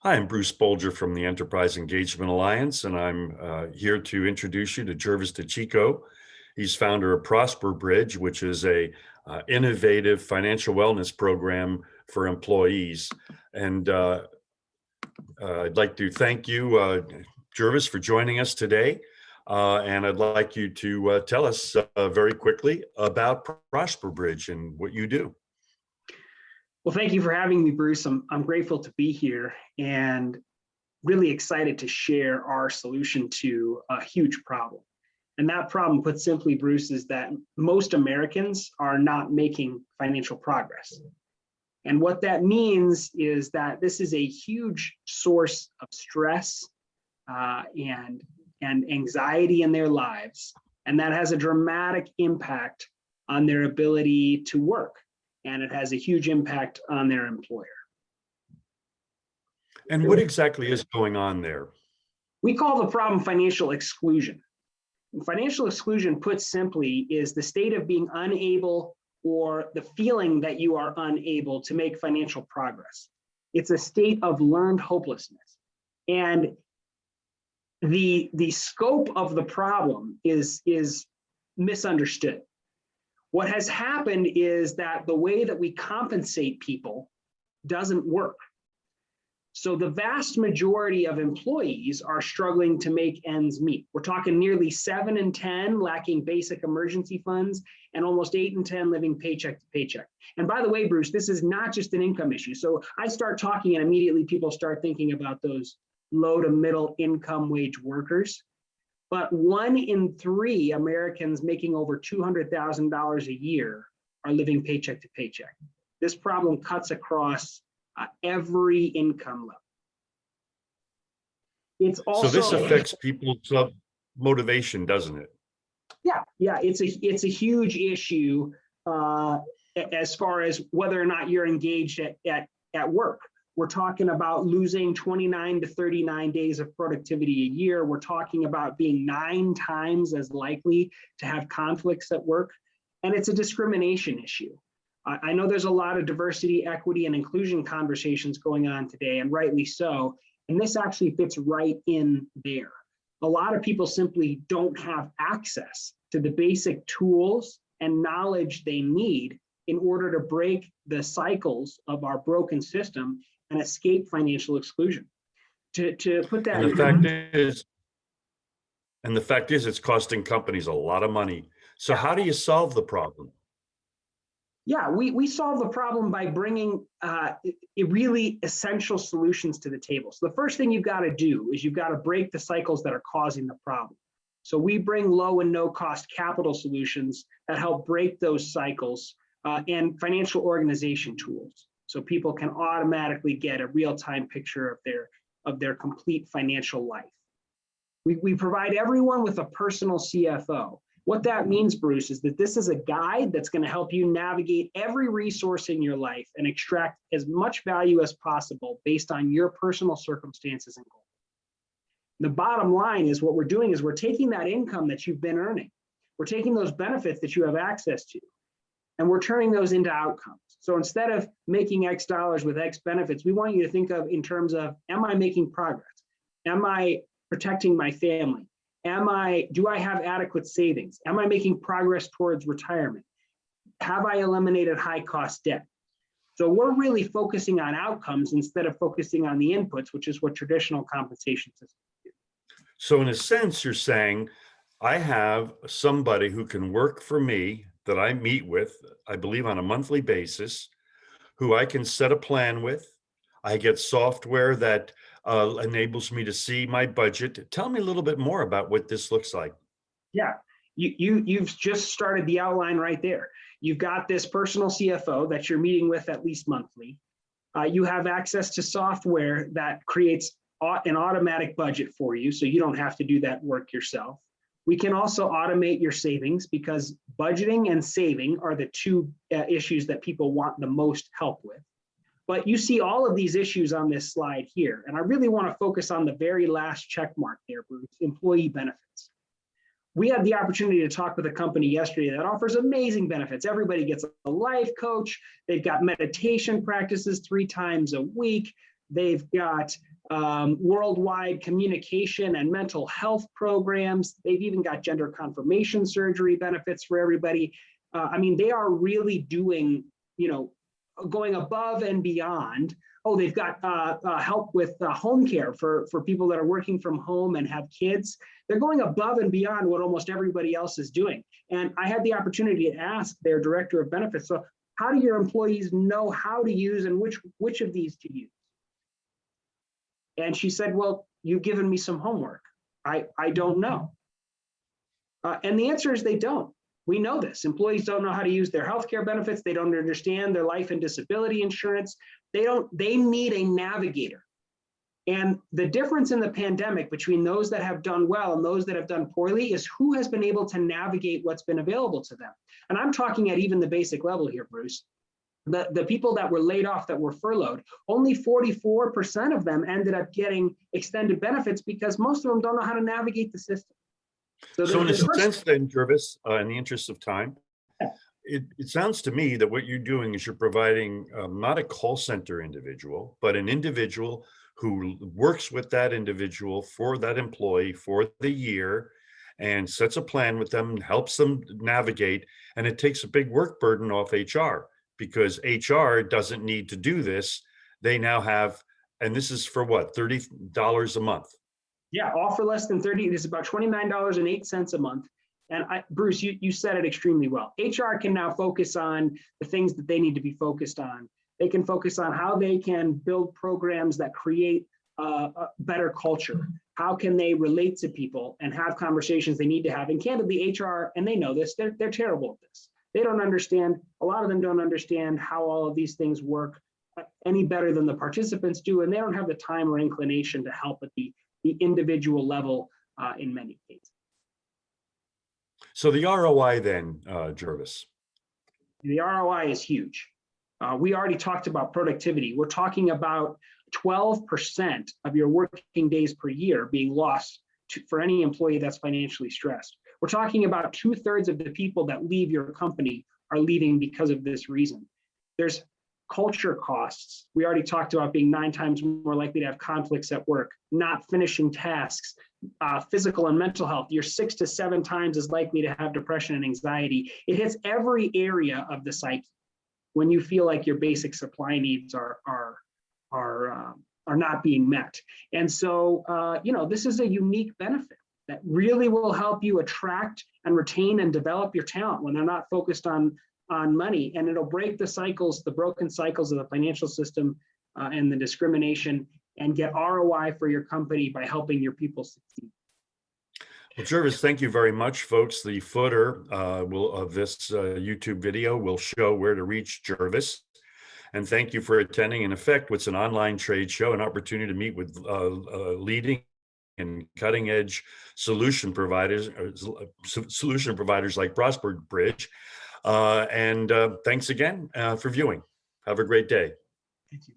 Hi, I'm Bruce Bolger from the Enterprise Engagement Alliance, and I'm here to introduce you to Jervis DiCicco. He's founder of ProsperBridge, which is a innovative financial wellness program for employees. And I'd like to thank you, Jervis, for joining us today. And I'd like you to tell us very quickly about ProsperBridge and what you do. Well, thank you for having me, Bruce. I'm grateful to be here and really excited to share our solution to a huge problem. And that problem, put simply, Bruce, is that most Americans are not making financial progress. And what that means is that this is a huge source of stress and anxiety in their lives. And that has a dramatic impact on their ability to work. And it has a huge impact on their employer. And what exactly is going on there? We call the problem financial exclusion. And financial exclusion, put simply, is the state of being unable or the feeling that you are unable to make financial progress. It's a state of learned hopelessness. And the scope of the problem is misunderstood. What has happened is that the way that we compensate people doesn't work. So the vast majority of employees are struggling to make ends meet. We're talking nearly 7 in 10 lacking basic emergency funds and almost 8 in 10 living paycheck to paycheck. And by the way, Bruce, this is not just an income issue. So I start talking and immediately people start thinking about those low to middle income wage workers. But 1 in 3 Americans making over $200,000 a year are living paycheck to paycheck. This problem cuts across every income level. It's also, so this affects people's motivation, doesn't it? Yeah, it's a huge issue as far as whether or not you're engaged at work. We're talking about losing 29 to 39 days of productivity a year. We're talking about being 9 times as likely to have conflicts at work. And it's a discrimination issue. I know there's a lot of diversity, equity, and inclusion conversations going on today, and rightly so. And this actually fits right in there. A lot of people simply don't have access to the basic tools and knowledge they need in order to break the cycles of our broken system and escape financial exclusion. To put that, and the fact is, it's costing companies a lot of money. So how do you solve the problem? Yeah, we solve the problem by bringing really essential solutions to the table. So the first thing you've got to do is you've got to break the cycles that are causing the problem. So we bring low and no cost capital solutions that help break those cycles and financial organization tools. So people can automatically get a real-time picture of their complete financial life. We provide everyone with a personal CFO. What that means, Bruce, is that this is a guide that's going to help you navigate every resource in your life and extract as much value as possible based on your personal circumstances and goals. The bottom line is what we're doing is we're taking that income that you've been earning. We're taking those benefits that you have access to, and we're turning those into outcomes. So instead of making X dollars with X benefits, we want you to think of in terms of, am I making progress? Am I protecting my family? Do I have adequate savings? Am I making progress towards retirement? Have I eliminated high cost debt? So we're really focusing on outcomes instead of focusing on the inputs, which is what traditional compensation systems do. So in a sense, you're saying, I have somebody who can work for me that I meet with, I believe on a monthly basis, who I can set a plan with. I get software that enables me to see my budget. Tell me a little bit more about what this looks like. Yeah, you've just started the outline right there. You've got this personal CFO that you're meeting with at least monthly. You have access to software that creates an automatic budget for you, so you don't have to do that work yourself. We can also automate your savings because budgeting and saving are the 2 issues that people want the most help with. But you see all of these issues on this slide here. And I really want to focus on the very last check mark there, Bruce, employee benefits. We had the opportunity to talk with a company yesterday that offers amazing benefits. Everybody gets a life coach. They've got meditation practices 3 times a week. They've got worldwide communication and mental health programs. They've even got gender confirmation surgery benefits for everybody. I mean, they are really doing, going above and beyond. Oh, they've got help with home care for people that are working from home and have kids. They're going above and beyond what almost everybody else is doing. And I had the opportunity to ask their director of benefits, so how do your employees know how to use and which of these to use? And she said, well, you've given me some homework. I don't know. And the answer is they don't. We know this. Employees don't know how to use their healthcare benefits. They don't understand their life and disability insurance. They need a navigator. And the difference in the pandemic between those that have done well and those that have done poorly is who has been able to navigate what's been available to them. And I'm talking at even the basic level here, Bruce. The people that were laid off, that were furloughed, only 44% of them ended up getting extended benefits because most of them don't know how to navigate the system. So in a sense then, Jervis, in the interest of time, it sounds to me that what you're doing is you're providing not a call center individual, but an individual who works with that individual for that employee for the year and sets a plan with them, helps them navigate, and it takes a big work burden off HR because HR doesn't need to do this. They now have, and this is for what, $30 a month? Yeah, all for less than 30. It is about $29.08 a month. And Bruce, you said it extremely well. HR can now focus on the things that they need to be focused on. They can focus on how they can build programs that create a better culture. How can they relate to people and have conversations they need to have? And candidly, HR, and they know this, they're terrible at this. They don't understand, a lot of them don't understand how all of these things work any better than the participants do. And they don't have the time or inclination to help at the individual level in many cases. So the ROI then, Jervis? The ROI is huge. We already talked about productivity. We're talking about 12% of your working days per year being lost for any employee that's financially stressed. We're talking about 2/3 of the people that leave your company are leaving because of this reason. There's culture costs. We already talked about being 9 times more likely to have conflicts at work, not finishing tasks, physical and mental health. You're 6 to 7 times as likely to have depression and anxiety. It hits every area of the psyche when you feel like your basic supply needs are not being met. And so, this is a unique benefit that really will help you attract and retain and develop your talent when they're not focused on money, and it'll break the broken cycles of the financial system and the discrimination, and get ROI for your company by helping your people succeed. Well, Jervis, thank you very much, folks. The footer of this YouTube video will show where to reach Jervis. And thank you for attending, in effect, what's an online trade show, an opportunity to meet with leading and cutting edge solution providers like ProsperBridge. And thanks again for viewing. Have a great day. Thank you.